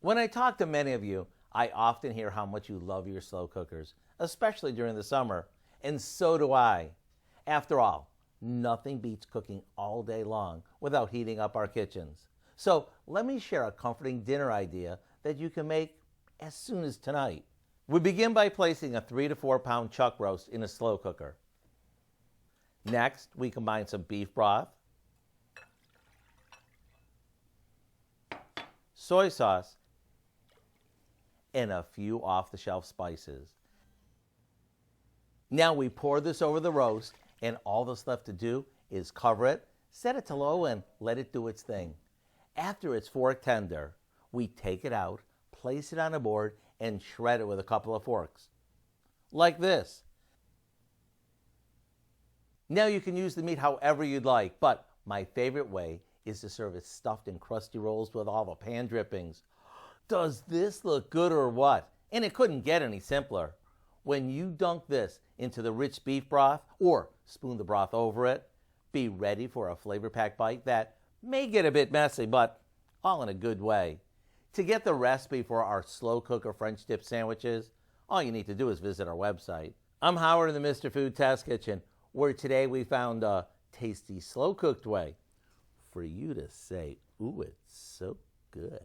When I talk to many of you, I often hear how much you love your slow cookers, especially during the summer, and so do I. After all, nothing beats cooking all day long without heating up our kitchens. So let me share a comforting dinner idea that you can make as soon as tonight. We begin by placing a 3 to 4 pound chuck roast in a slow cooker. Next, we combine some beef broth, soy sauce, and a few off-the-shelf spices. Now we pour this over the roast, and all that's left to do is cover it, set it to low, and let it do its thing. After it's fork tender, we take it out, place it on a board, and shred it with a couple of forks. Like this. Now you can use the meat however you'd like, but my favorite way is to serve it stuffed in crusty rolls with all the pan drippings. Does this look good or what? And it couldn't get any simpler. When you dunk this into the rich beef broth or spoon the broth over it, be ready for a flavor-packed bite that may get a bit messy, but all in a good way. To get the recipe for our slow cooker French dip sandwiches, all you need to do is visit our website. I'm Howard in the Mr. Food Test Kitchen, where today we found a tasty slow cooked way for you to say, ooh, it's so good.